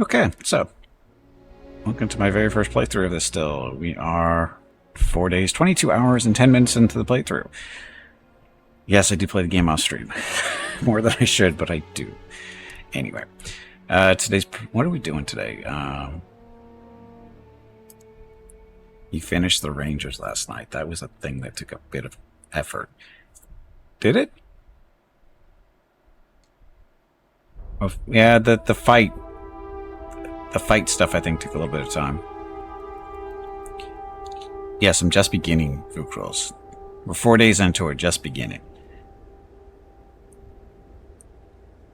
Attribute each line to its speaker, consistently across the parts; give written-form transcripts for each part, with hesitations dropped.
Speaker 1: Okay, so welcome to my very first playthrough of this still. We are 4 days, 22 hours, and 10 minutes into the playthrough. Yes, I do play the game off stream. More than I should, but I do. Anyway, what are we doing today? You finished the Rangers last night. That was a thing that took a bit of effort. Did it? Oh, yeah, the fight stuff I think took a little bit of time. Yes, I'm just beginning Vukrils. We're 4 days into it, just beginning.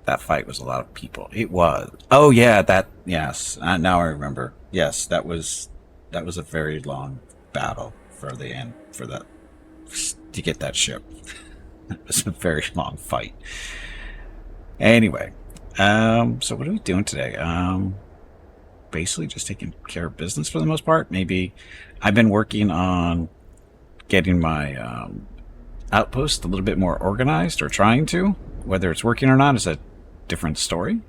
Speaker 1: That fight was a lot of people. It was. Oh yeah, yes. Now I remember. Yes, that was a very long battle for the end to get that ship. It was a very long fight. Anyway, so what are we doing today? Basically just taking care of business for the most part. Maybe I've been working on getting my outpost a little bit more organized, or trying to. Whether it's working or not is a different story.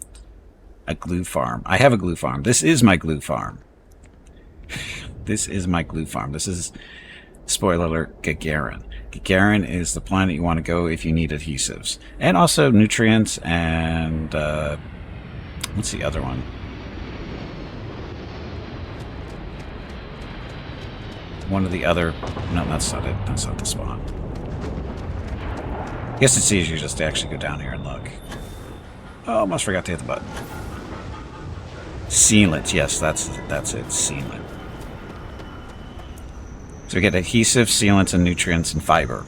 Speaker 1: A glue farm. I have a glue farm. This is my glue farm. This is my glue farm. This is, spoiler alert, Gagarin. Gagarin is the planet you want to go if you need adhesives. And also nutrients and, what's the other one? One of the other... No, that's not it. That's not the spawn. I guess it's easier just to actually go down here and look. Oh, almost forgot to hit the button. Sealant. Yes, that's it. Sealant. So we get adhesive, sealants, and nutrients, and fiber.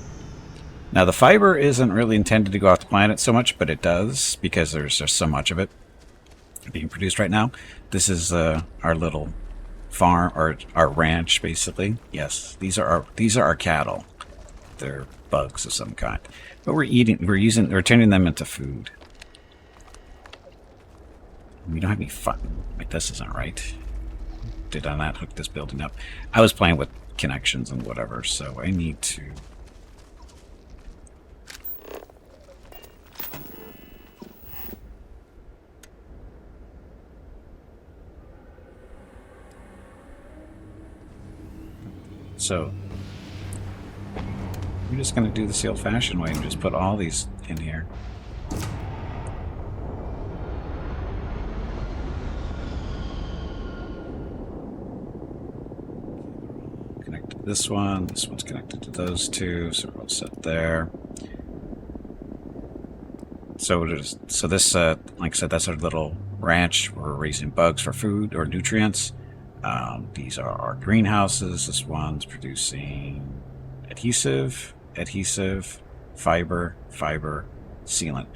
Speaker 1: Now, the fiber isn't really intended to go off the planet so much, but it does, because there's just so much of it being produced right now. This is our little farm, or our ranch, basically. Yes, these are our cattle. They're bugs of some kind. But we're turning them into food. We don't have any fun. Wait, this isn't right. Did I not hook this building up? I was playing with connections and whatever, so I need to... So, we're just going to do this the old-fashioned way and just put all these in here. Connect to this one's connected to those two, so we're all set there. So this, like I said, that's our little ranch. We're raising bugs for food or nutrients. These are our greenhouses. This one's producing adhesive, fiber, sealant.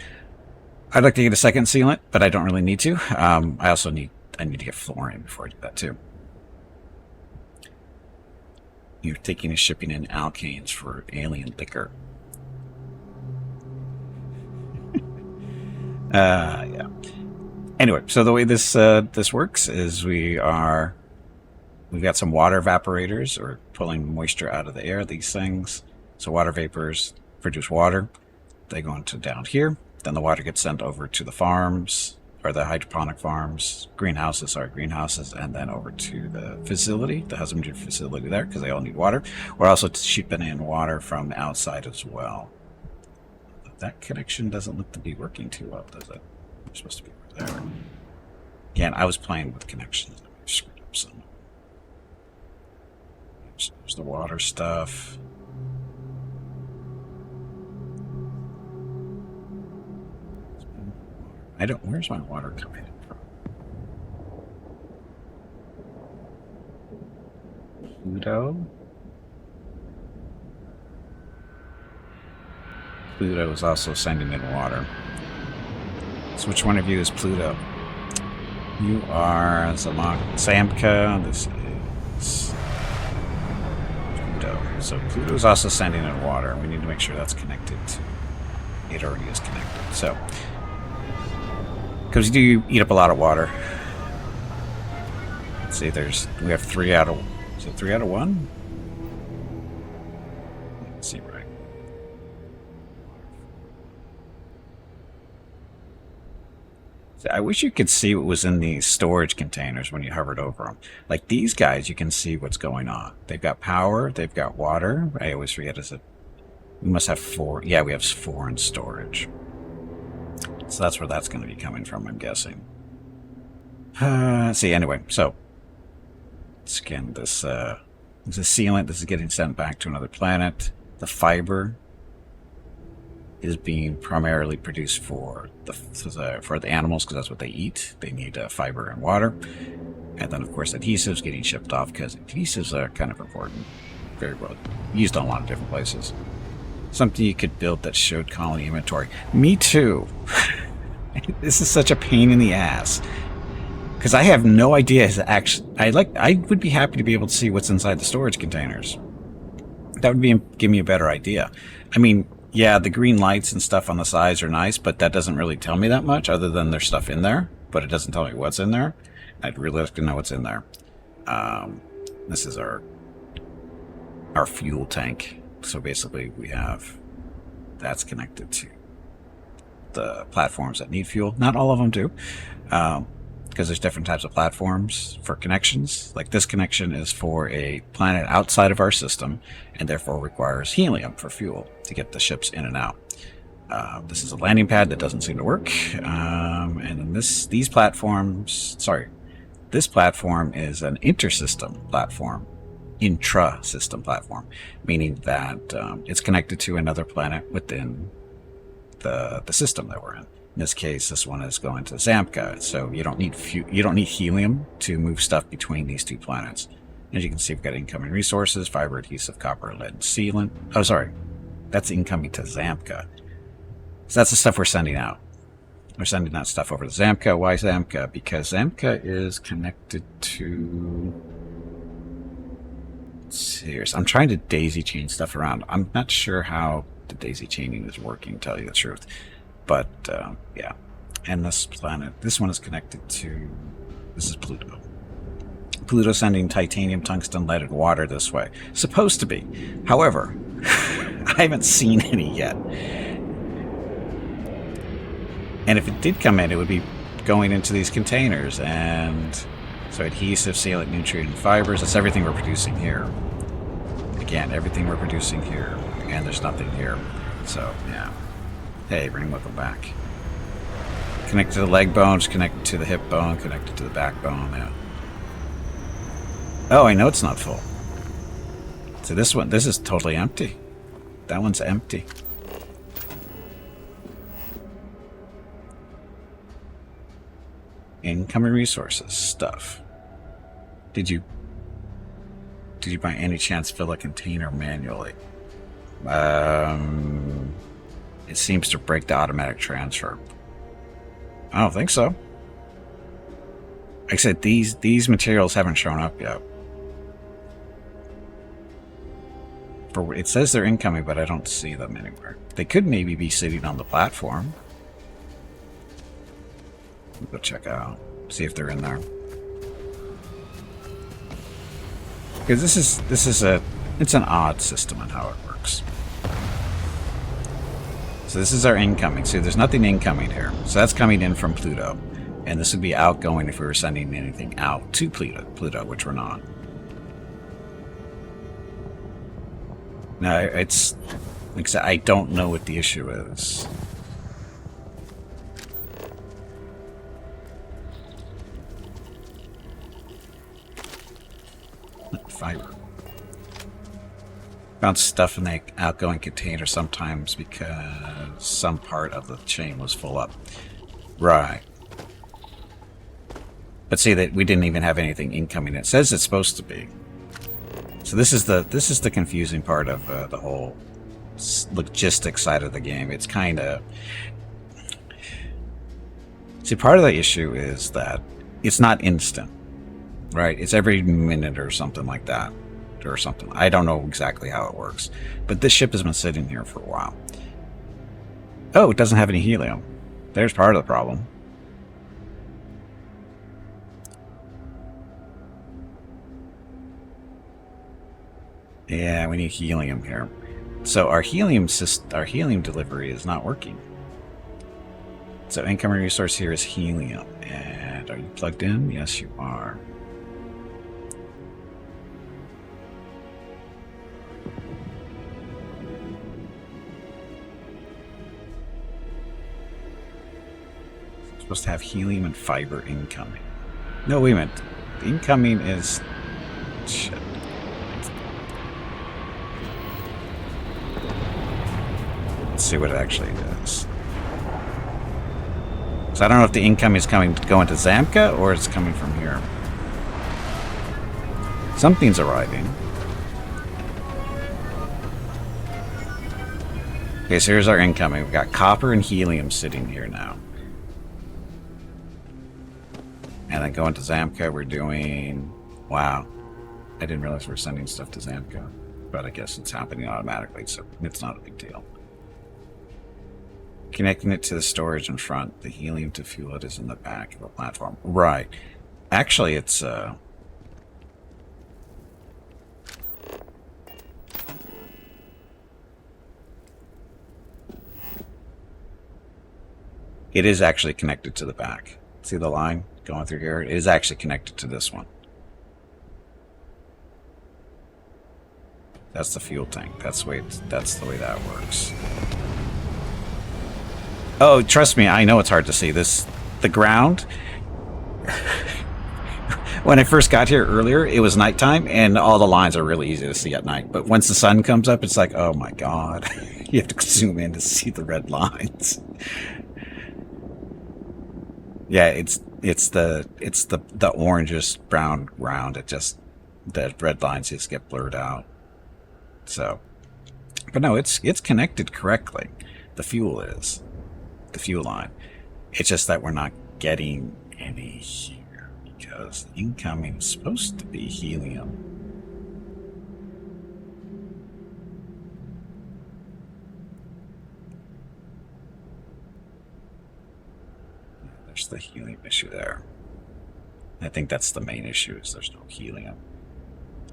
Speaker 1: I'd like to get a second sealant, but I don't really need to. I need to get fluorine before I do that too. You're taking and shipping in alkanes for alien liquor. Yeah. Anyway, so the way this works is we've got some water evaporators, or pulling moisture out of the air, these things. So water vapors produce water. They go into down here. Then the water gets sent over to the farms, or the hydroponic farms, greenhouses, and then over to the facility, the husbandry facility there, because they all need water. We're also shipping in water from outside as well. That connection doesn't look to be working too well, does it? We're supposed to be over there. Again, I was playing with connections. I screwed up some. There's the water stuff. Where's my water coming in from? Pluto? Pluto is also sending in water. So which one of you is Pluto? You are Samka. This is Pluto. So Pluto is also sending in water. We need to make sure that's connected. It already is connected. So, because you do eat up a lot of water. Let's see. We have 3 out of. Is it 3 out of 1? Let's see, right. I wish you could see what was in these storage containers when you hovered over them. Like these guys, you can see what's going on. They've got power, they've got water. I always forget, is it? We must have 4. Yeah, we have 4 in storage. So that's where that's going to be coming from, I'm guessing. Let's see, anyway, so scan this. This is sealant. This is getting sent back to another planet. The fiber is being primarily produced for the animals because that's what they eat. They need fiber and water. And then, of course, adhesives getting shipped off because adhesives are kind of important. Very well used on a lot of different places. Something you could build that showed colony inventory. Me too. This is such a pain in the ass. Because I have no idea. I would be happy to be able to see what's inside the storage containers. That would give me a better idea. I mean, yeah, the green lights and stuff on the sides are nice, but that doesn't really tell me that much other than there's stuff in there, but it doesn't tell me what's in there. I'd really like to know what's in there. This is our fuel tank. So basically we have, that's connected to the platforms that need fuel. Not all of them do, because there's different types of platforms for connections. Like this connection is for a planet outside of our system and therefore requires helium for fuel to get the ships in and out. This is a landing pad that doesn't seem to work. And then this platform is an intersystem platform, intra-system platform, meaning that it's connected to another planet within the system that we're in. In this case, this one is going to Zamka, so you don't need helium to move stuff between these 2 planets. As you can see, we've got incoming resources: fiber, adhesive, copper, lead, and sealant. Oh, sorry, that's incoming to Zamka. So that's the stuff we're sending out. We're sending that stuff over to Zamka. Why Zamka? Because Zamka is connected to... Serious. I'm trying to daisy chain stuff around. I'm not sure how the daisy chaining is working, to tell you the truth. But, yeah. And this planet, this one is connected to... This is Pluto. Pluto sending titanium, tungsten, lead, and water this way. Supposed to be. However, I haven't seen any yet. And if it did come in, it would be going into these containers. And so adhesive, sealant, nutrient, and fibers. That's everything we're producing here. Again, everything we're producing here. And there's nothing here. So, yeah. Hey, bring welcome back. Connected to the leg bones, connected to the hip bone, connected to the backbone, yeah. Oh, I know it's not full. So this is totally empty. That one's empty. Incoming resources, stuff. Did you by any chance fill a container manually? It seems to break the automatic transfer. I don't think so. Like I said, these materials haven't shown up yet. It says they're incoming, but I don't see them anywhere. They could maybe be sitting on the platform. We'll go check out, see if they're in there. Because it's an odd system in how it works. So this is our incoming. See, there's nothing incoming here. So that's coming in from Pluto. And this would be outgoing if we were sending anything out to Pluto, which we're not. Now, it's... Like I said, I don't know what the issue is. Fiber. Found stuff in the outgoing container sometimes because some part of the chain was full up. Right. But see that we didn't even have anything incoming. It says it's supposed to be. So this is the confusing part of the whole logistics side of the game. It's kind of... See, part of the issue is that it's not instant. Right? It's every minute or something like that. Or something. I don't know exactly how it works. But this ship has been sitting here for a while. Oh, it doesn't have any helium. There's part of the problem. Yeah, we need helium here. So our helium delivery is not working. So incoming resource here is helium. And are you plugged in? Yes, you are. I'm supposed to have helium and fiber incoming. No, wait a minute. The incoming is... Shit. Let's see what it actually does. So I don't know if the incoming is going to Zamka or it's coming from here. Something's arriving. Okay, so here's our incoming. We've got copper and helium sitting here now. And then going to Zamka, we're doing... Wow. I didn't realize we were sending stuff to Zamka. But I guess it's happening automatically, so it's not a big deal. Connecting it to the storage in front. The helium to fuel it is in the back of the platform. Right. Actually, it's... It is actually connected to the back. See the line going through here? It is actually connected to this one. That's the fuel tank. That's the way that works. Oh, trust me, I know it's hard to see. The ground. When I first got here earlier, it was nighttime, and all the lines are really easy to see at night. But once the sun comes up, it's like, oh my god. You have to zoom in to see the red lines. Yeah, it's the orangish brown ground. It just, the red lines just get blurred out. So, but no, it's connected correctly. The fuel line. It's just that we're not getting any here because incoming is supposed to be helium. There's the helium issue there. I think that's the main issue, is there's no helium.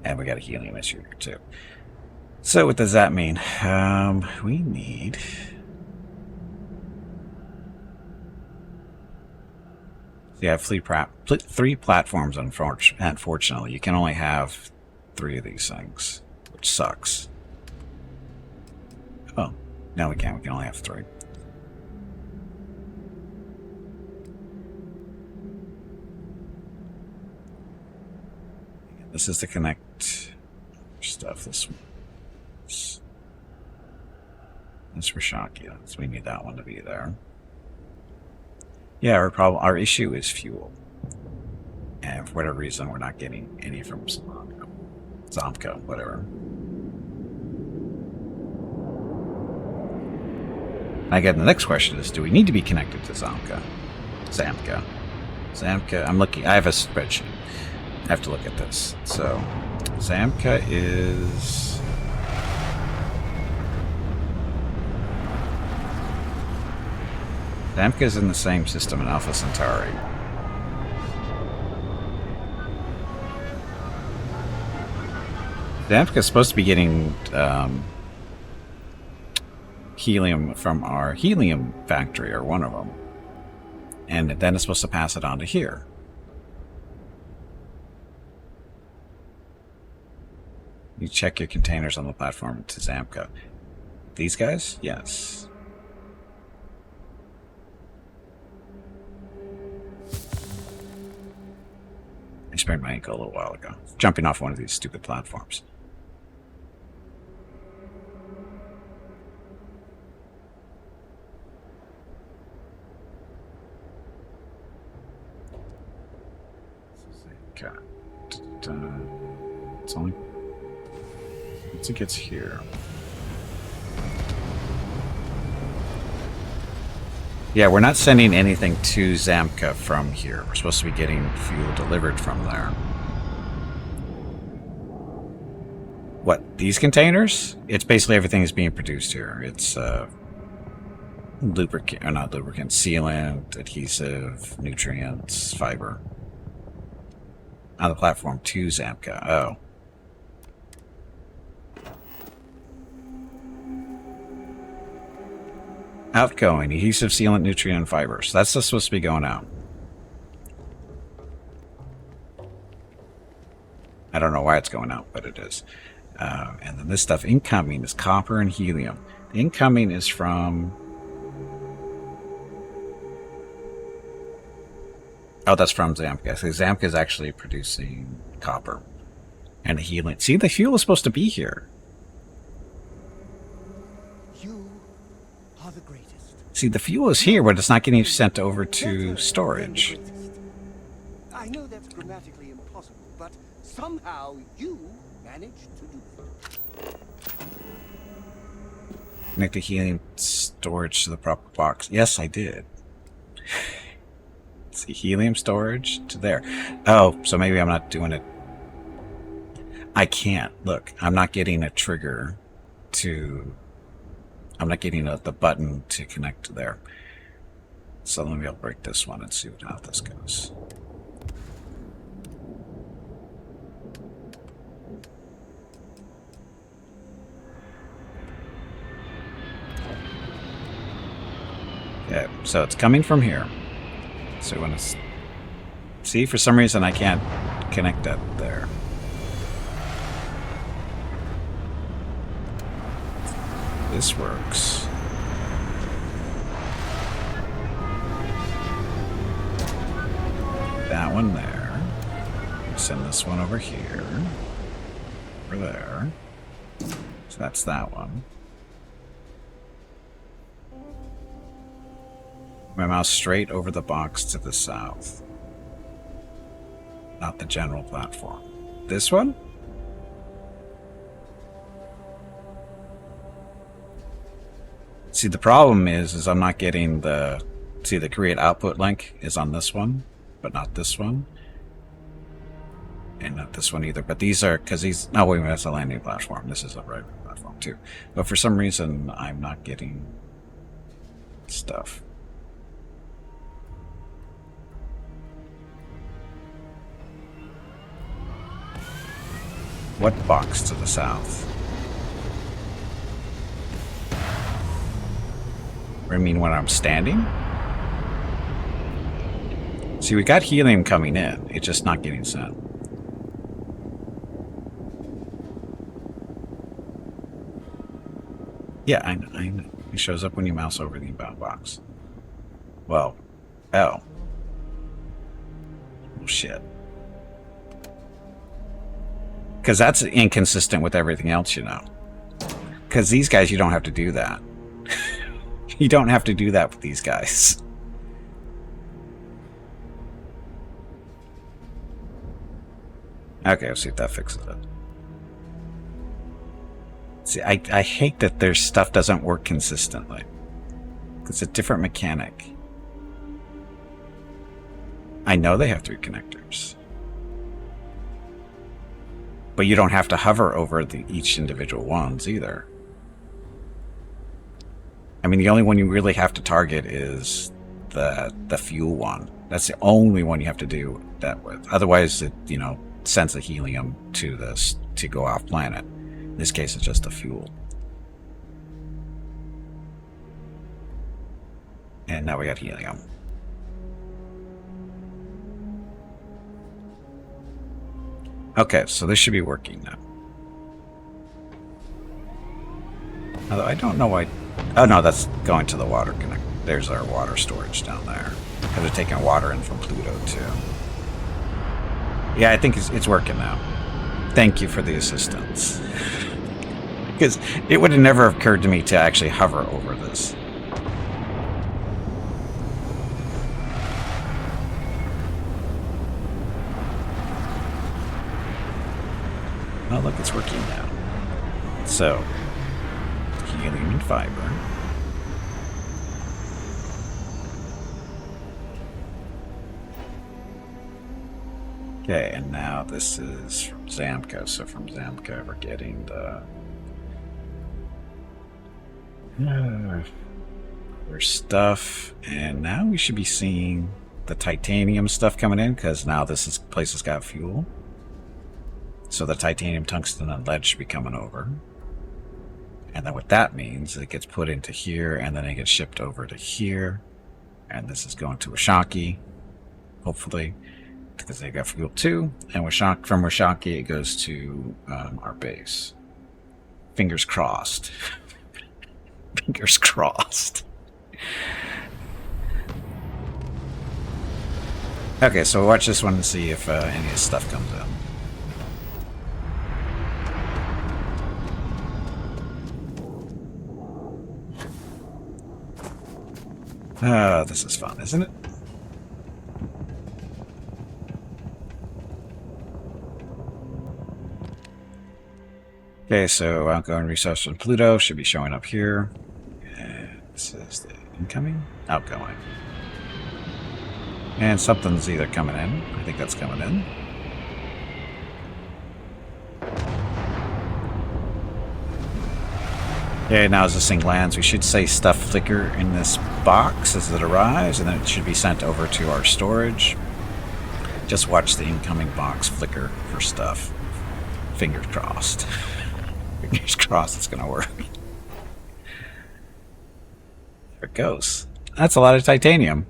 Speaker 1: And we got a helium issue here too. So what does that mean? We need... You have three platforms, unfortunately. You can only have 3 of these things, which sucks. Oh, no we can't. We can only have 3. This is to connect stuff. This one. That's for Shakia, so we need that one to be there. Yeah, our issue is fuel. And for whatever reason, we're not getting any from Zamka, whatever. Again, the next question is, do we need to be connected to Zamka? Zamka, I'm looking, I have a spreadsheet. I have to look at this. So, Zamka is... Zamka is in the same system in Alpha Centauri. Zamka is supposed to be getting helium from our helium factory, or one of them. And then it's supposed to pass it on to here. You check your containers on the platform to Zamka. These guys? Yes. I sprained my ankle a little while ago, jumping off one of these stupid platforms. Okay. It's only... Once it gets here... Yeah, we're not sending anything to Zamka from here. We're supposed to be getting fuel delivered from there. What, these containers? It's basically everything is being produced here. It's lubricant, or not lubricant, sealant, adhesive, nutrients, fiber. On the platform to Zamka. Oh. Outgoing, adhesive, sealant, nutrient, and fibers. That's just supposed to be going out. I don't know why it's going out, but it is. And then this stuff incoming is copper and helium. The incoming is from... Oh, that's from Zamka. So Zamka is actually producing copper and the helium. See, the fuel is supposed to be here.
Speaker 2: You are the greatest.
Speaker 1: See, the fuel is here, but it's not getting sent over to storage.
Speaker 2: I know that's grammatically impossible, but somehow you managed to do it.
Speaker 1: Connect the helium storage to the proper box. Yes, I did. See, helium storage to there. Oh, so maybe I'm not doing it. I can't. Look, I'm not getting a trigger to... I'm not getting the button to connect to there. So let me break this one and see how this goes. Okay, so it's coming from here. So when it's... See, for some reason I can't connect that there. This works. That one there. Send this one over here. Over there. So that's that one. My mouse straight over the box to the south. Not the general platform. This one? See, the problem is I'm not getting the... See, the create output link is on this one, but not this one. And not this one either. But these are... Because these... No, wait a minute, that's a landing platform. This is a right platform, too. But for some reason, I'm not getting stuff. What box to the south? I mean, when I'm standing? See, we got helium coming in. It's just not getting sent. Yeah, I know. It shows up when you mouse over the inbound box. Well, oh. Oh, shit. Because that's inconsistent with everything else, you know. Because these guys, you don't have to do that. You don't have to do that with these guys. Okay, let's see if that fixes it. See, I hate that their stuff doesn't work consistently. It's a different mechanic. I know they have 3 connectors. But you don't have to hover over each individual ones either. I mean, the only one you really have to target is the fuel one. That's the only one you have to do that with. Otherwise, it, you know, sends the helium to this to go off planet. In this case, it's just the fuel. And now we got helium. Okay, so this should be working now. Although I don't know why... Oh no, that's going to the water connect. There's our water storage down there. Because they're taking water in from Pluto too. Yeah, I think it's working now. Thank you for the assistance. Because it would have never occurred to me to actually hover over this. Oh, look, it's working now. So, helium and fiber. Okay, and now this is from Zamka. So from Zamka, we're getting the... there's stuff, and now we should be seeing the titanium stuff coming in, because now this place has got fuel. So the titanium, tungsten, and lead should be coming over. And then what that means, it gets put into here, and then it gets shipped over to here. And this is going to Washaki, hopefully, because they got fuel too. And from Washaki, it goes to our base. Fingers crossed. Fingers crossed. Okay, so watch this one and see if any of this stuff comes in. This is fun, isn't it? Okay, so outgoing resource from Pluto should be showing up here. And this is the incoming, outgoing. And something's either coming in. I think that's coming in. Okay, now as this thing lands, we should say stuff flicker in this box as it arrives, and then it should be sent over to our storage. Just watch the incoming box flicker for stuff. Fingers crossed. Fingers crossed it's going to work. There it goes. That's a lot of titanium.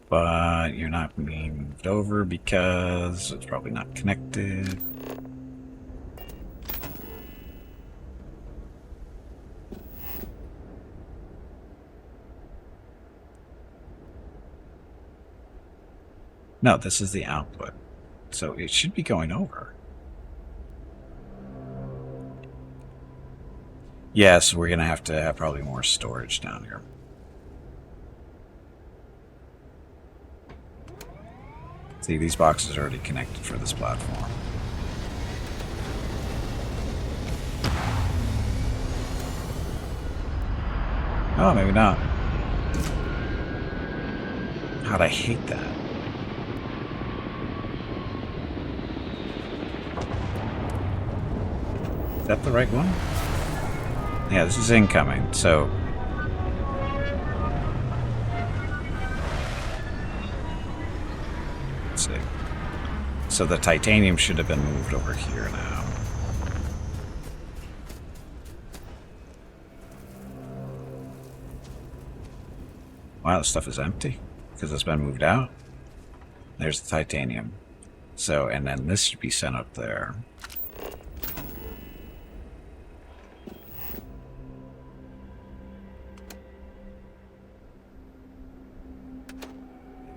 Speaker 1: But you're not being moved over because it's probably not connected. No, this is the output. So it should be going over. Yes, we're going to have probably more storage down here. See, these boxes are already connected for this platform. Oh, maybe not. God, I hate that. Is that the right one? Yeah, this is incoming, so... Let's see. So the titanium should have been moved over here now. Wow, this stuff is empty because it's been moved out. There's the titanium. So, and then this should be sent up there.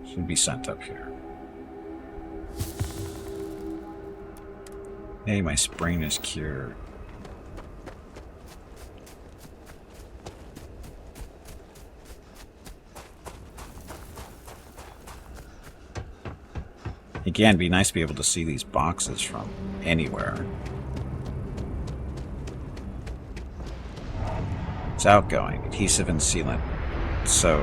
Speaker 1: Should be sent up here. Hey, my sprain is cured. Again, it'd be nice to be able to see these boxes from anywhere. It's outgoing, adhesive and sealant. So...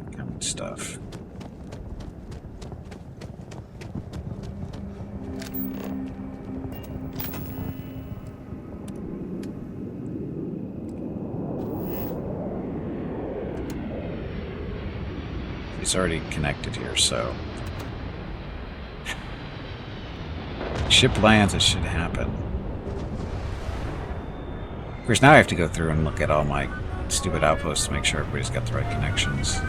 Speaker 1: incoming stuff. It's already connected here, so... Ship lands, it should happen. Of course, now I have to go through and look at all my stupid outposts to make sure everybody's got the right connections.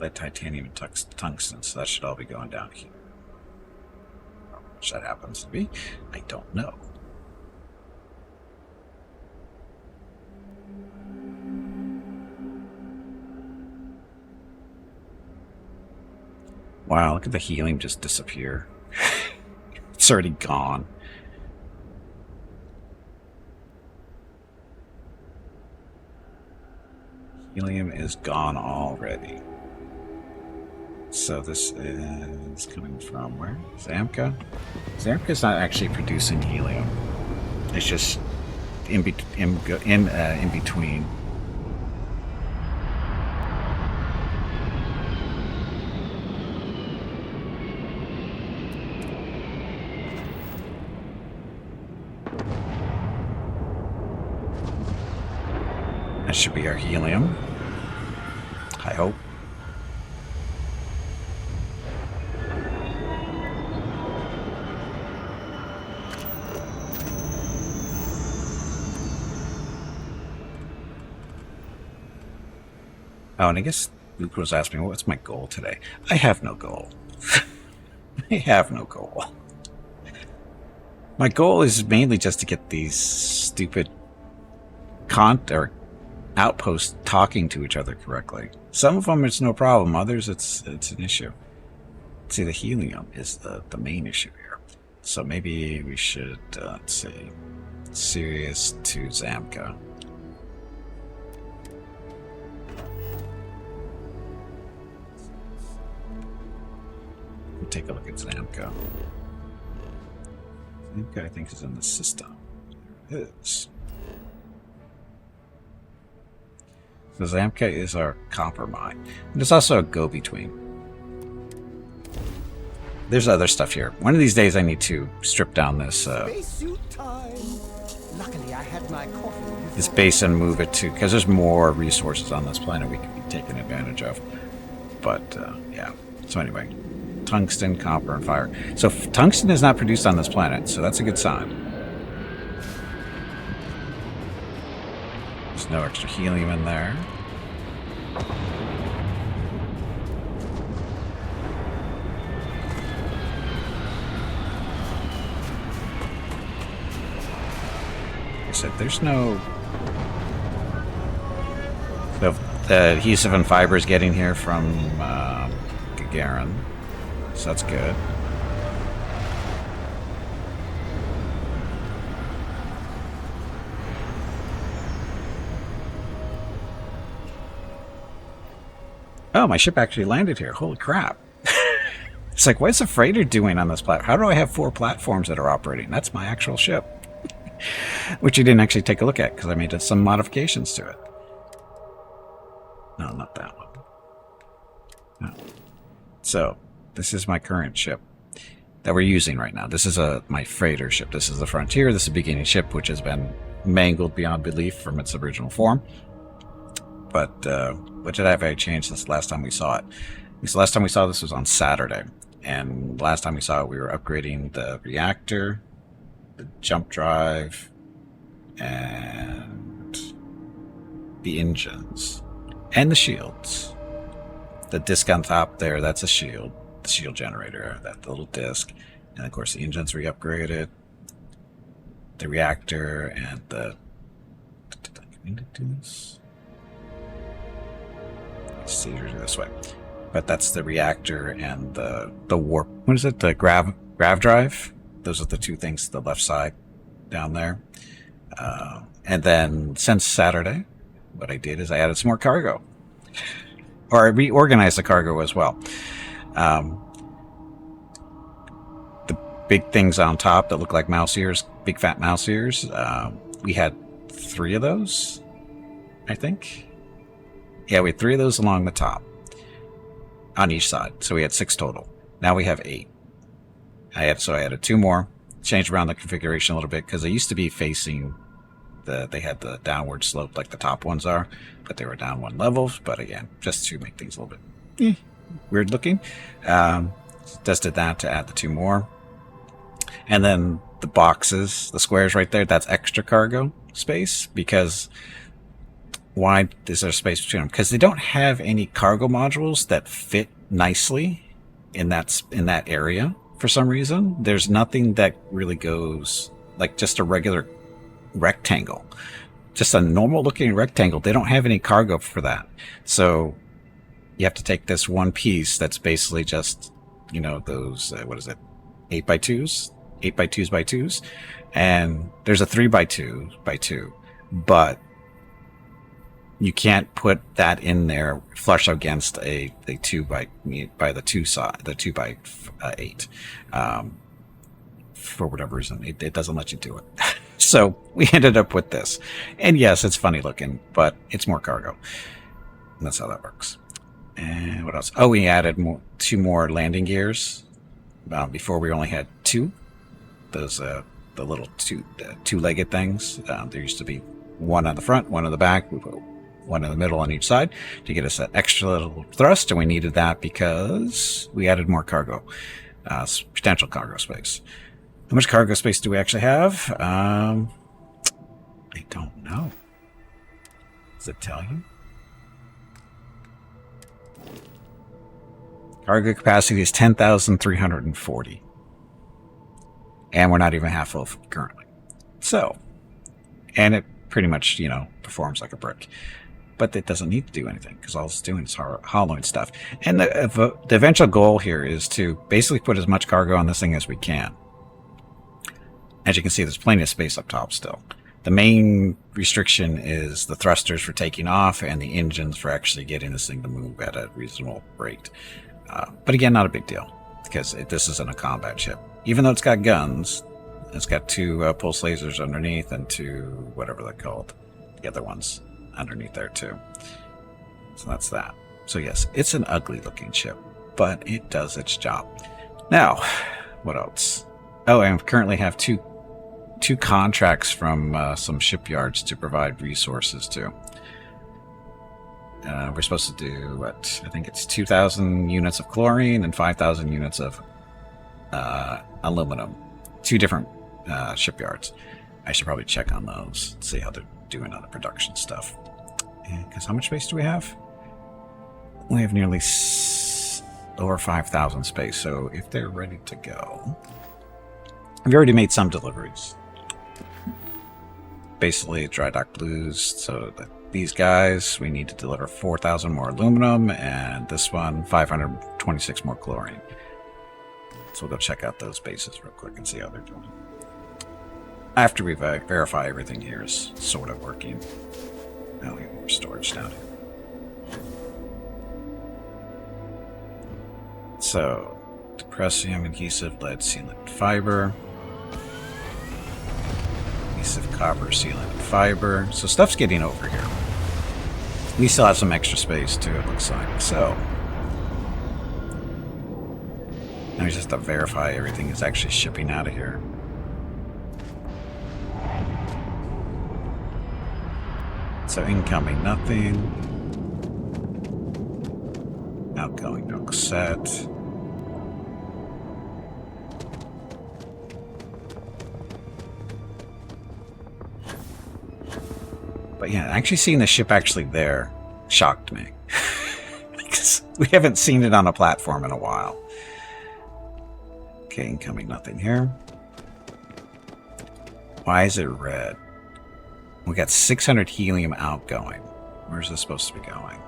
Speaker 1: Lead, titanium, and tungsten, so that should all be going down here. Which that happens to be, I don't know. Wow, look at the helium just disappear. It's already gone. Helium is gone already. So this is coming from where? Zamka? Zamka's not actually producing helium. It's just in between. should be our helium. I hope. Oh, and I guess Luke was asking me, what's my goal today? I have no goal. I have no goal. My goal is mainly just to get these stupid or outposts talking to each other correctly. Some of them it's no problem. Others it's an issue. See, the helium is the main issue here. So maybe we should let's see, Sirius to Zamka. We'll take a look at Zamka. Zamka, I think, is in the system. There it is. So Zamka is our copper mine. And there's also a go-between. There's other stuff here. One of these days I need to strip down this
Speaker 2: Spacesuit time. Luckily, I had my coffee.
Speaker 1: this base and move it to, because there's more resources on this planet we can be taken advantage of. But yeah. So anyway, tungsten, copper, and fire. So tungsten is not produced on this planet, so that's a good sign. There's no extra helium in there. Like I said, there's no... So the adhesive and fibers getting here from Gagarin. So that's good. Oh, my ship actually landed here. Holy crap. It's like, what's the freighter doing on this platform? How do I have 4 platforms that are operating? That's my actual ship. Which you didn't actually take a look at because I made some modifications to it. No, not that one. No. So, this is my current ship that we're using right now. This is my freighter ship. This is the Frontier. This is the beginning ship, which has been mangled beyond belief from its original form. But what did I have changed since the last time we saw it? Because the last time we saw this was on Saturday. And last time we saw it, we were upgrading the reactor, the jump drive, and the engines, and the shields. The disc on top there, that's a shield. The shield generator, that little disc. And of course the engines re-upgraded. The reactor and the... Did I mean to do this? It's easier to do this way. But that's the reactor and the warp... What is it? The grav drive? Those are the two things to the left side down there. And then since Saturday, what I did is I added some more cargo. Or I reorganized the cargo as well. The big things on top that look like mouse ears, big fat mouse ears, we had 3 of those, I think. Yeah, we had 3 of those along the top on each side. So we had 6 total. Now we have 8. I added 2 more, changed around the configuration a little bit because they used to be facing they had the downward slope like the top ones are, but they were down 1 level. But again, just to make things a little bit weird looking. Just did that to add the 2 more. And then the boxes, the squares right there, that's extra cargo space. Because why is there space between them? Because they don't have any cargo modules that fit nicely in that area for some reason. There's nothing that really goes like just a regular rectangle, just a normal looking rectangle. They don't have any cargo for that. So you have to take this one piece that's basically just, you know, those, what is it? 8x2s, 8x2s, and there's a 3x2, but you can't put that in there flush against a 2 by the 2 side, the 2x8. For whatever reason, it doesn't let you do it. So we ended up with this. And yes, it's funny looking, but it's more cargo. And that's how that works. And what else? Oh, we added 2 more landing gears. Before we only had 2. Those the little 2-legged things. There used to be 1 on the front, 1 on the back. We put one in the middle on each side to get us that extra little thrust, and we needed that because we added more cargo, potential cargo space. How much cargo space do we actually have? I don't know. Does it tell you? Cargo capacity is 10,340. And we're not even half full currently. So, and it pretty much, performs like a brick. But it doesn't need to do anything because all it's doing is hollowing stuff. And the eventual goal here is to basically put as much cargo on this thing as we can. As you can see, there's plenty of space up top still. The main restriction is the thrusters for taking off and the engines for actually getting this thing to move at a reasonable rate. But again, not a big deal because this isn't a combat ship. Even though it's got guns, it's got 2 pulse lasers underneath and 2, whatever they're called, the other ones underneath there too. So that's that. So yes, it's an ugly looking ship, but it does its job. Now, what else? Oh, and I currently have two contracts from some shipyards to provide resources to. We're supposed to do, what? I think it's 2,000 units of chlorine and 5,000 units of aluminum. 2 different shipyards. I should probably check on those, see how they're doing on the production stuff. Because how much space do we have? We have nearly over 5,000 space, so if they're ready to go... We've already made some deliveries. Basically, dry dock blues, so that these guys, we need to deliver 4,000 more aluminum, and this one, 526 more chlorine. So we'll go check out those bases real quick and see how they're doing. After we verify everything here is sort of working. Now we have more storage down here. So, depressium, adhesive, lead, sealant, fiber. Adhesive, copper, sealant, and fiber. So stuff's getting over here. We still have some extra space too, it looks like. So, now we just have to verify everything is actually shipping out of here. So incoming, nothing. Outgoing, no set. But yeah, actually seeing the ship actually there shocked me. Because we haven't seen it on a platform in a while. Okay, incoming, nothing here. Why is it red? We got 600 helium outgoing. Where's this supposed to be going?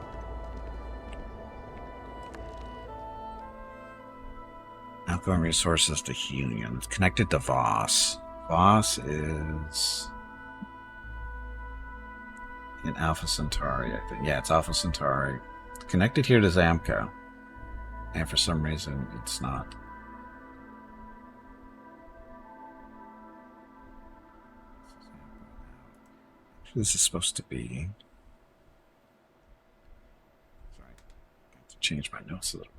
Speaker 1: Outgoing resources to helium. It's connected to Voss. Voss is in Alpha Centauri, I think. Yeah, it's Alpha Centauri. Connected here to Zamco. And for some reason, it's not. This is supposed to be. Sorry, I have to change my notes a little bit.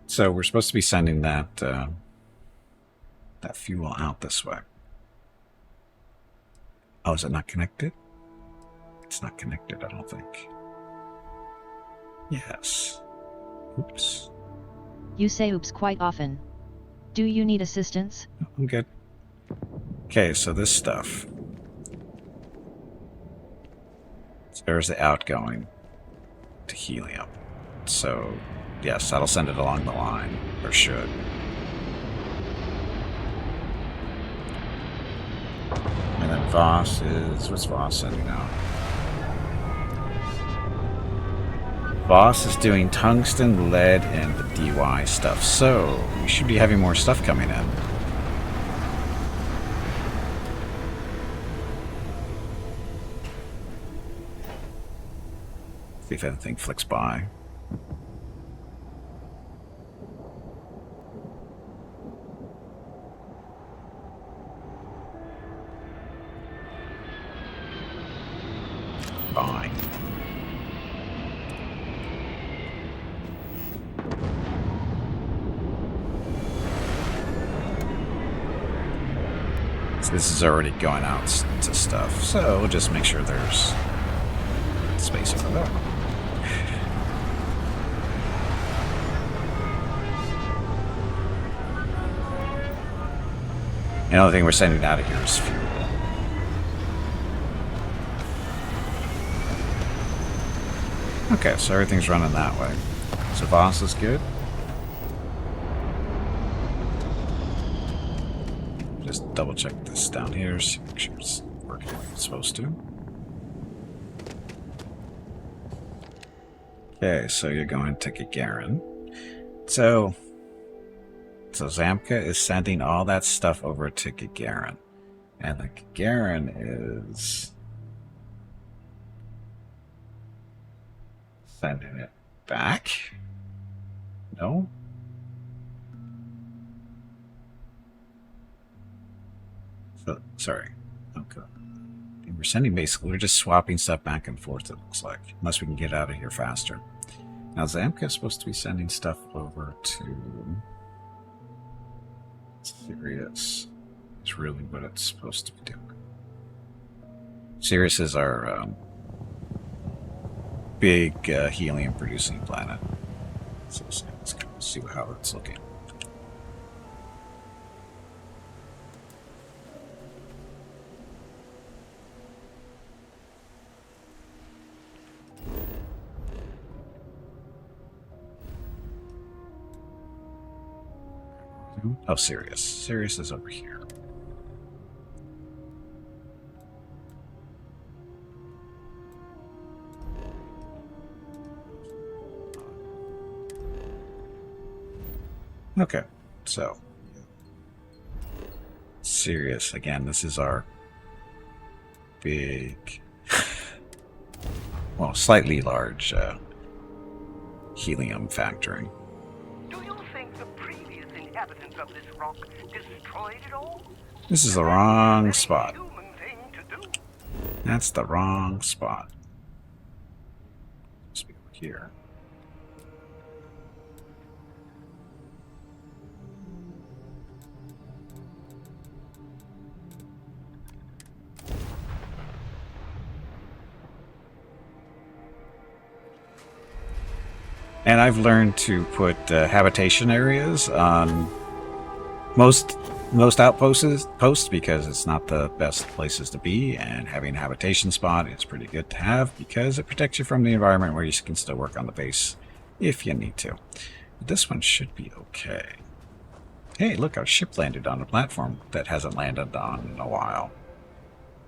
Speaker 1: So we're supposed to be sending that that fuel out this way. Oh, is it not connected? It's not connected, I don't think. Yes. Oops.
Speaker 3: You say oops quite often. Do you need assistance?
Speaker 1: No, I'm good. Okay, so this stuff. So there's the outgoing to helium. So, yes, that'll send it along the line, or should. And then Voss is... What's Voss sending out? Voss is doing tungsten, lead, and the DY stuff. So, we should be having more stuff coming in. See if anything flicks by. This is already going out to stuff, so we'll just make sure there's space over there. The only thing we're sending out of here is fuel. Okay, so everything's running that way. So Voss is good. Just double check this down here, so make sure it's working like it's supposed to. Okay, so you're going to Gagarin. So Zamka is sending all that stuff over to Gagarin. And the Gagarin is sending it back? No? So, sorry. Okay. We're sending basically, we're just swapping stuff back and forth, it looks like. Unless we can get out of here faster. Now, Zamka is supposed to be sending stuff over to Sirius. It's really what it's supposed to be doing. Sirius is our big helium-producing planet. So let's see how it's looking. Oh, Sirius. Sirius is over here. Okay, so Sirius, again, this is our big, well, slightly large helium factory.
Speaker 2: Do you think the previous inhabitants of this rock destroyed it all?
Speaker 1: This is the wrong spot.
Speaker 2: Human thing to do.
Speaker 1: That's the wrong spot. Let's be over here. And I've learned to put habitation areas on most outposts because it's not the best places to be, and having a habitation spot is pretty good to have because it protects you from the environment where you can still work on the base if you need to. But this one should be okay. Hey, look, our ship landed on a platform that hasn't landed on in a while.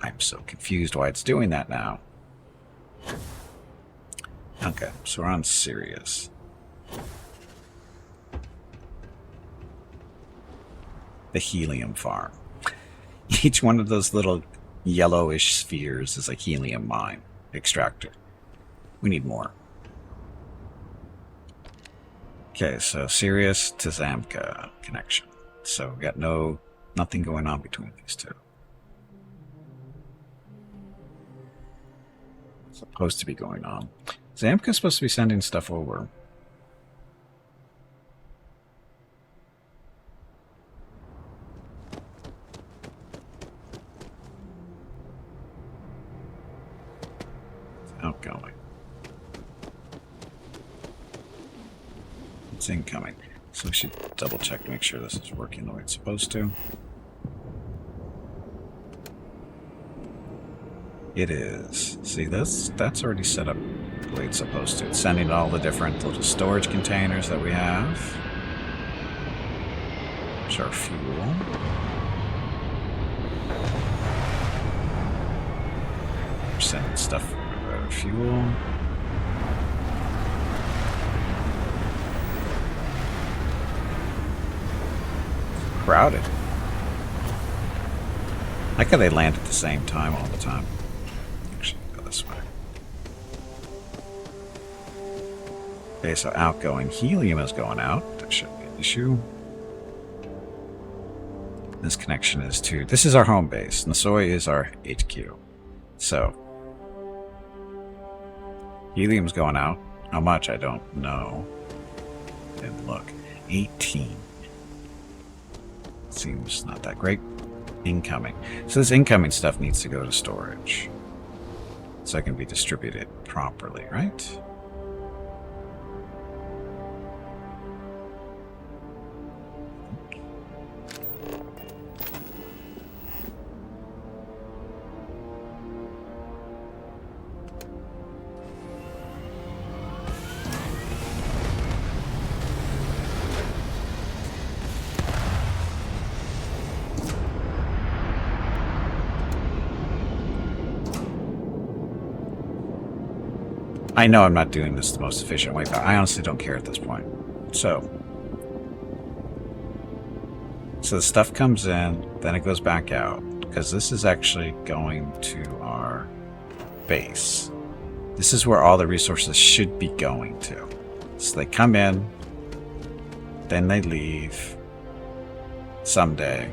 Speaker 1: I'm so confused why it's doing that now. Okay, so we're on Sirius. The helium farm. Each one of those little yellowish spheres is a helium mine extractor. We need more. Okay, so Sirius to Zamka connection. So we got nothing going on between these two. Supposed to be going on. Zamka's supposed to be sending stuff over. It's outgoing. It's incoming. So we should double check to make sure this is working the way it's supposed to. It is. See, that's already set up the way it's supposed to. It's sending all the different little storage containers that we have. There's our fuel. We're sending stuff for our fuel. Crowded. I like how they land at the same time all the time. Actually, go this way. Okay, so outgoing helium is going out. That shouldn't be an issue. This connection is to... This is our home base. Nasoy is our HQ. So... helium's going out. How much? I don't know. And look. 18. Seems not that great. Incoming. So this incoming stuff needs to go to storage. So it can be distributed properly, right? I know I'm not doing this the most efficient way, but I honestly don't care at this point. So the stuff comes in, then it goes back out, because this is actually going to our base. This is where all the resources should be going to. So they come in, then they leave someday.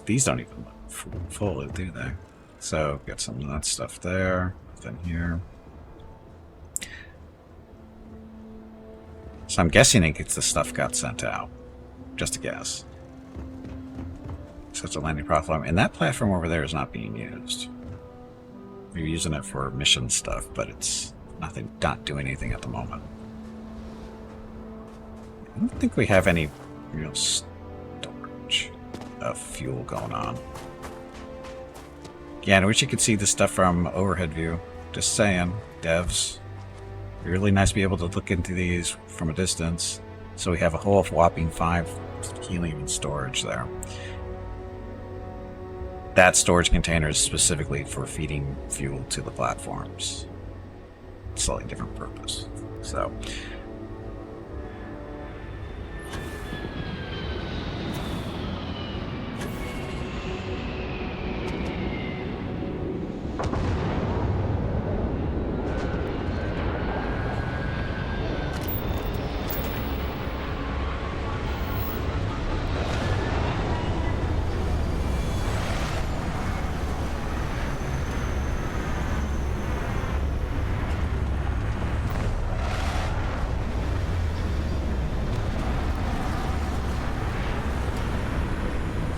Speaker 1: These don't even look full, do they? So got some of that stuff there, then here. So I'm guessing it gets the stuff got sent out. Just a guess. So it's a landing platform, and that platform over there is not being used. We're using it for mission stuff, but it's not doing anything at the moment. I don't think we have any real storage of fuel going on. Yeah, I wish you could see the stuff from overhead view. Just saying, devs. It'd be really nice to be able to look into these from a distance. So we have a whole whopping 5 helium storage there. That storage container is specifically for feeding fuel to the platforms. Slightly different purpose. So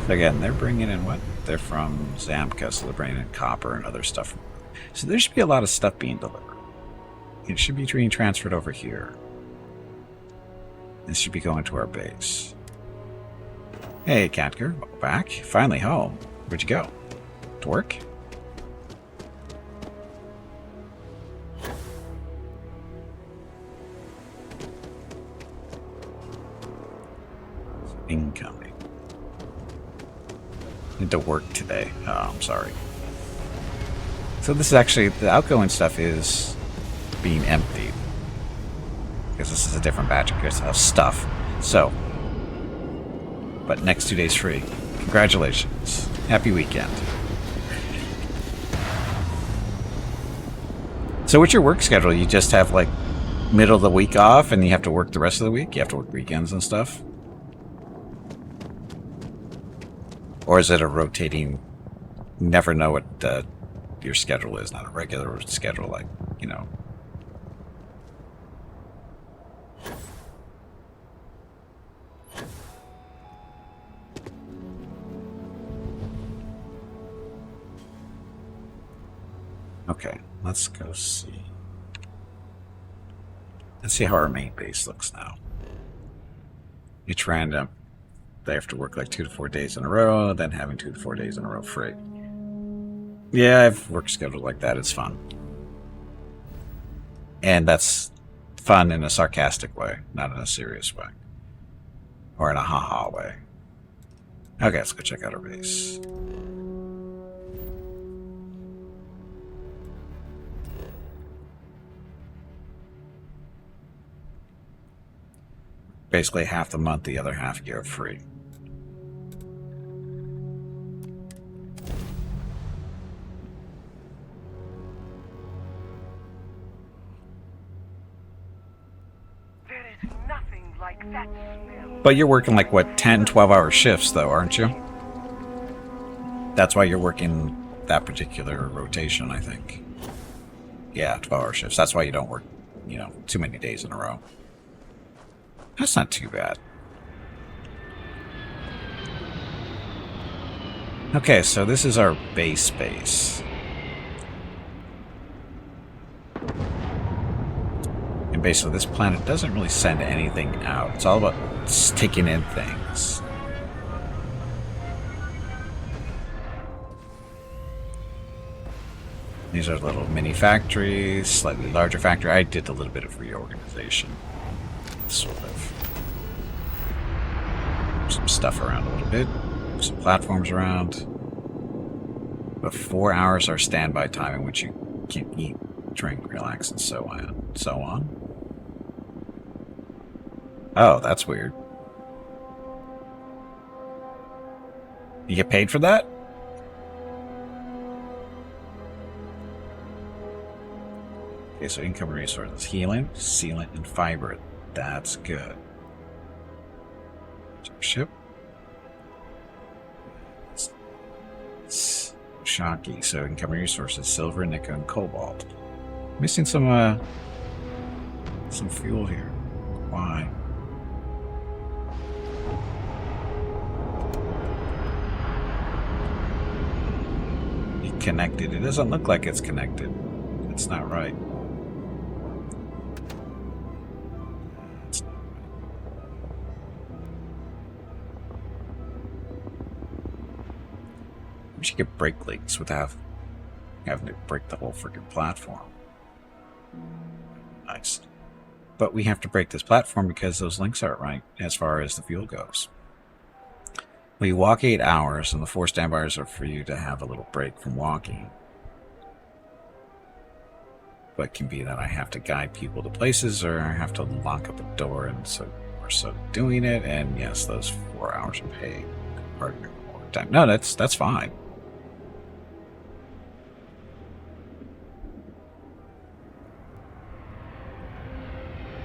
Speaker 1: again, they're bringing in what? They're from Zamka, so they're bringing in copper and other stuff. So there should be a lot of stuff being delivered. It should be being transferred over here. This should be going to our base. Hey, Catker, welcome back. Finally home. Where'd you go? To work? Incoming. Need to work today. Oh, I'm sorry. So this is actually, the outgoing stuff is being emptied. Because this is a different batch of stuff. So, but next 2 days free. Congratulations. Happy weekend. So what's your work schedule? You just have like middle of the week off and you have to work the rest of the week? You have to work weekends and stuff? Or is it a rotating, never know what your schedule is, not a regular schedule like, you know. Okay, let's go see. Let's see how our main base looks now. It's random. They have to work like 2 to 4 days in a row, then having 2 to 4 days in a row free. Yeah, I've work scheduled like that. It's fun. And that's fun in a sarcastic way, not in a serious way. Or in a ha-ha way. Okay, let's go check out our base. Basically half the month, the other half you're free. But you're working like, what, 10, 12-hour shifts, though, aren't you? That's why you're working that particular rotation, I think. Yeah, 12-hour shifts. That's why you don't work, too many days in a row. That's not too bad. Okay, so this is our base space. And basically, this planet doesn't really send anything out. It's all about taking in things. These are little mini factories, slightly larger factory. I did a little bit of reorganization. Sort of. Some stuff around a little bit. Some platforms around. But 4 hours are standby time in which you can eat, drink, relax, and so on. So on. Oh, that's weird. You get paid for that? Okay, so income resources. Healing, sealant, and fiber. That's good. Ship. Shocky. So income resources. Silver, nickel, and cobalt. Missing some fuel here. Why? Connected. It doesn't look like it's connected. It's not right. It's not right. We should get brake leaks without having to break the whole freaking platform. Nice. But we have to break this platform because those links aren't right as far as the fuel goes. We walk 8 hours, and the 4 standbys are for you to have a little break from walking. But it can be that I have to guide people to places, or I have to lock up a door, and so we're doing it. And yes, those 4 hours are paid. Pardon me, more time. No, that's fine.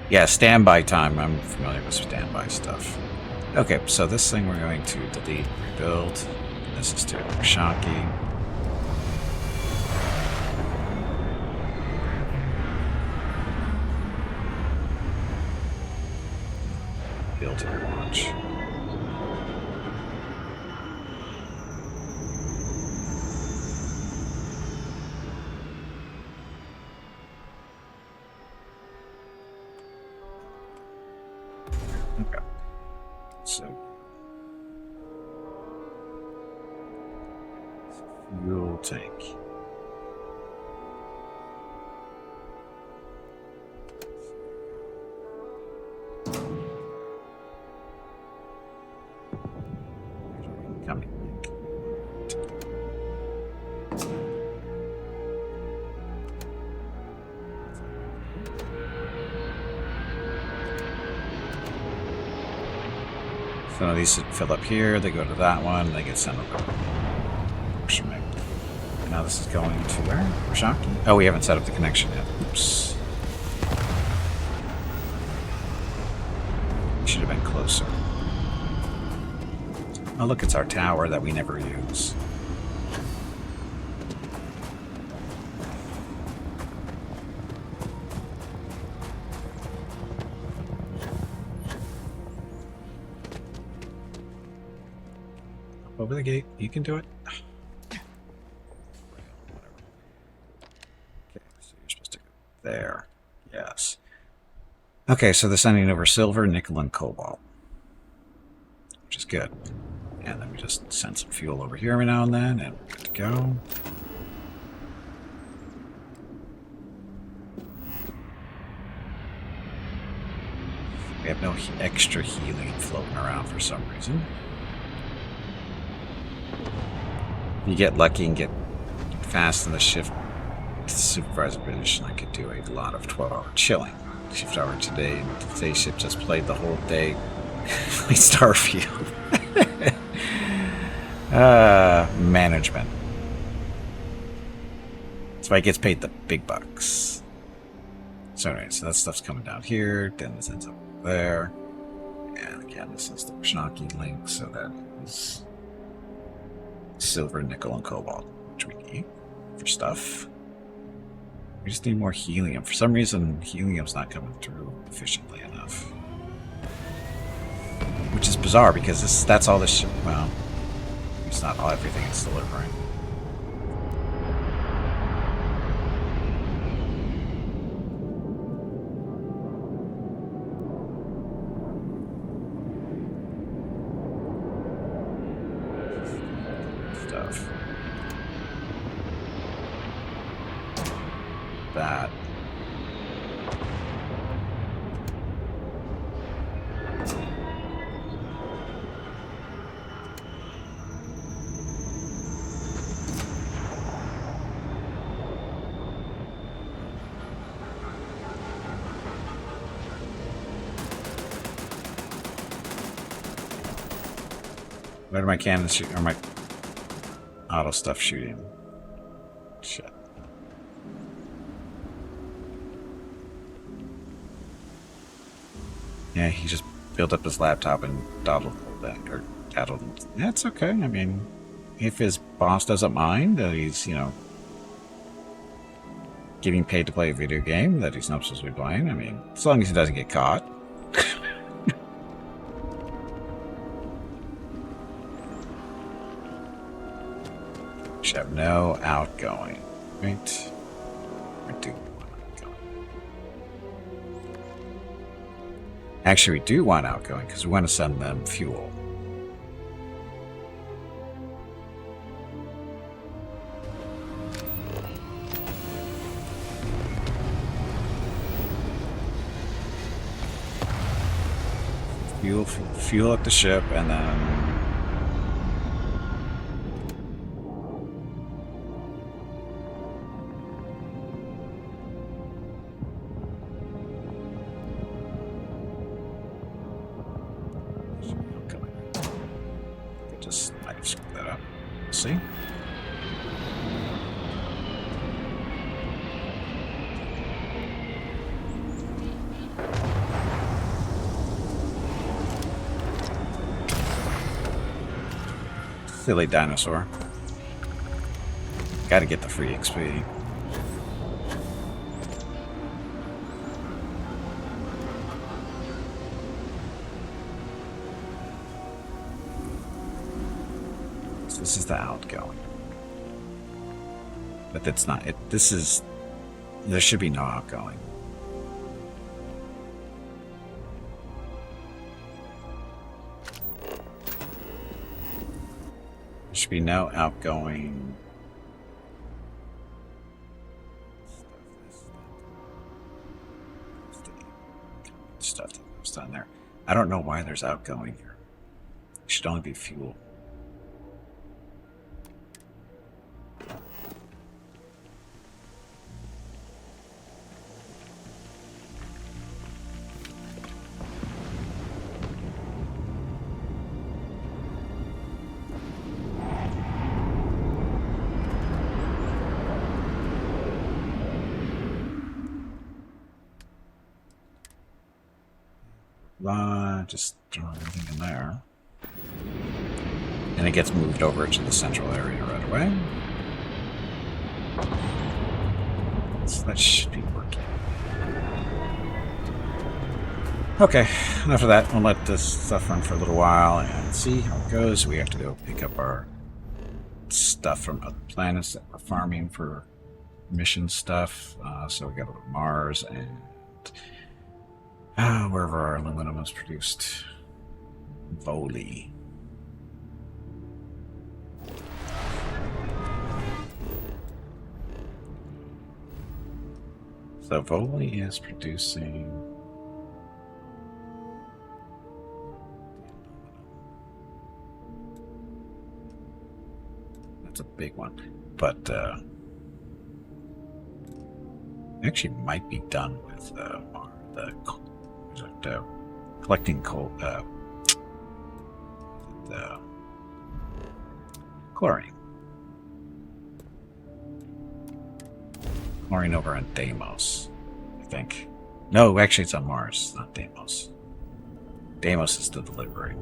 Speaker 1: Yeah, standby time. I'm familiar with standby stuff. Okay, so this thing we're going to delete, rebuild. This is too shocking. Build and launch. Okay. So fuel tank. Coming. So these fill up here, they go to that one, they get sent over. Now this is going to where? Rashaki? Oh, we haven't set up the connection yet. Oops. Should have been closer. Oh, look, it's our tower that we never use. Over the gate. You can do it. Okay, so you're supposed to go there. Yes. Okay, so they're sending over silver, nickel, and cobalt. Which is good. And then we just send some fuel over here every now and then, and we're good to go. We have no extra helium floating around for some reason. If you get lucky and get fast in the shift supervisor position, I could do a lot of 12-hour chilling. Shift hour today, and today's shift just played the whole day. Played Starfield. Management. That's why he gets paid the big bucks. So anyway, so that stuff's coming down here, then this ends up there. And again, this is the Shnaki link, so that is silver, nickel, and cobalt, which we need for stuff. We just need more helium. For some reason, helium's not coming through efficiently enough. Which is bizarre because that's all this ship. Well, it's not all everything it's delivering. Stuff. That. Where do my cannons shoot? Or my auto stuff shooting? Shit. Yeah, he just built up his laptop and dawdled that, or daddled. That's okay. I mean, if his boss doesn't mind that he's, getting paid to play a video game that he's not supposed to be playing, I mean, as long as he doesn't get caught. Should have no outgoing, right? Or do we want outgoing? Actually, we do want outgoing because we want to send them fuel. Fuel at the ship, and then just might have screwed that up. See? Silly dinosaur. Gotta get the free XP. So this is the outgoing. But that's not it. This is. There should be no outgoing. Should be no outgoing. Stuff that goes down there. I don't know why there's outgoing here. It should only be fuel. Just throw everything in there. And it gets moved over to the central area right away. So that should be working. Okay, enough of that. We'll let this stuff run for a little while and see how it goes. We have to go pick up our stuff from other planets that we're farming for mission stuff. So we got to go to Mars and wherever our aluminum is produced. Voli. So Voli is producing. That's a big one. But actually might be done with collecting coal, chlorine. Chlorine over on Deimos, I think. No, actually it's on Mars, not Deimos. Deimos is the delivery.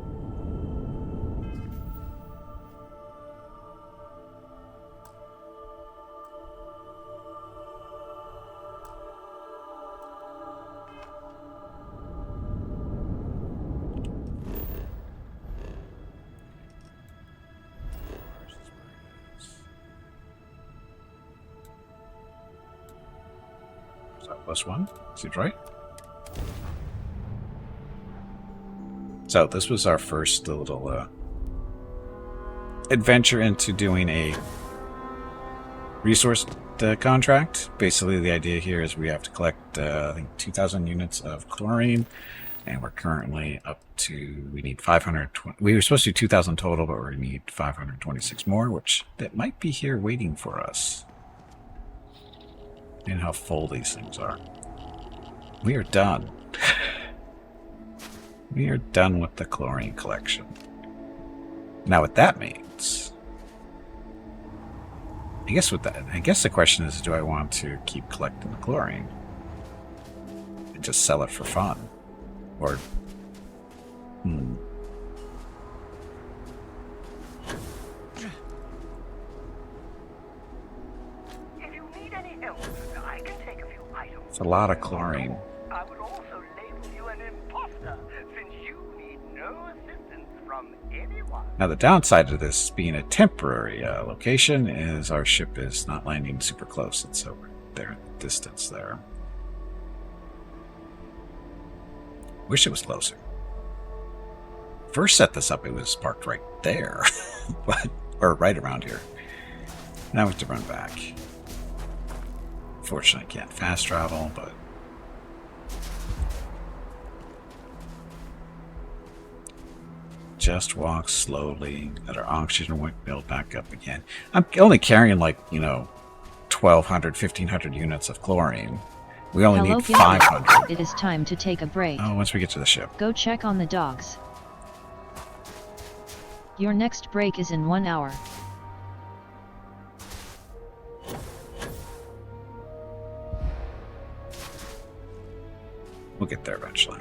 Speaker 1: +1. Seems right. So this was our first little adventure into doing a resource contract. Basically, the idea here is we have to collect, I think, 2,000 units of chlorine, and we're currently up to, we need 520. We were supposed to do 2,000 total, but we need 526 more, which that might be here waiting for us. And how full these things are. We are done. We are done with the chlorine collection. Now, what that means, I guess the question is, do I want to keep collecting the chlorine and just sell it for fun, or
Speaker 4: If you need any help, I can take a few items.
Speaker 1: it's a lot of chlorine.
Speaker 4: I would also label you an imposter, since you need no assistance from anyone.
Speaker 1: Now, the downside of this being a temporary location is our ship is not landing super close. It's over there in the distance there. Wish it was closer. First set this up, it was parked right there, or right around here. Now we have to run back. Fortunately, I can't fast travel, but just walk slowly. Let our oxygen won't build back up again. I'm only carrying like, 1,200, 1,500 units of chlorine. We only
Speaker 3: Hello,
Speaker 1: need
Speaker 3: Gilbert.
Speaker 1: 500.
Speaker 3: It is time to take a break.
Speaker 1: Oh, once we get to the ship.
Speaker 3: Go check on the dogs. Your next break is in 1 hour.
Speaker 1: We'll get there eventually.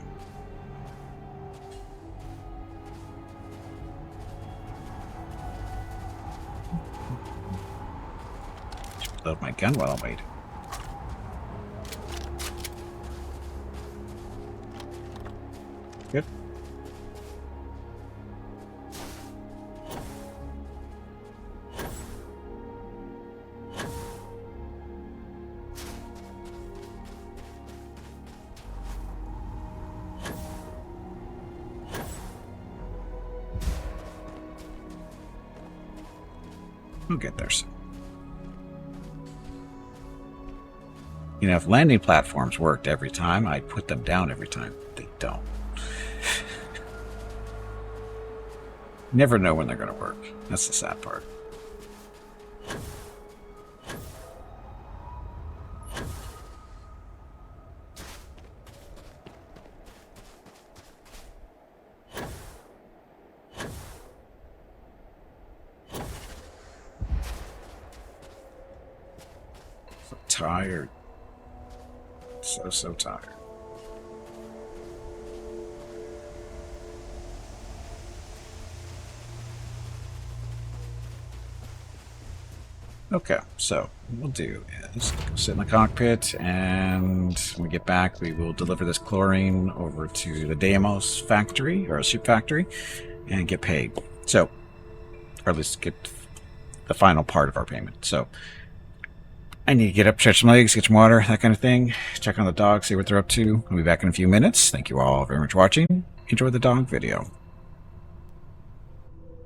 Speaker 1: Should load my gun while I wait. Good. We'll get there soon. If landing platforms worked every time, I'd put them down every time. They don't. Never know when they're going to work. That's the sad part. So tired. So tired. Okay, so what we'll do is go sit in the cockpit, and when we get back, we will deliver this chlorine over to the Deimos factory, or a ship factory, and get paid. So, or at least get the final part of our payment. So, I need to get up, stretch some legs, get some water, that kind of thing. Check on the dogs, see what they're up to. I'll be back in a few minutes. Thank you all very much for watching. Enjoy the dog video.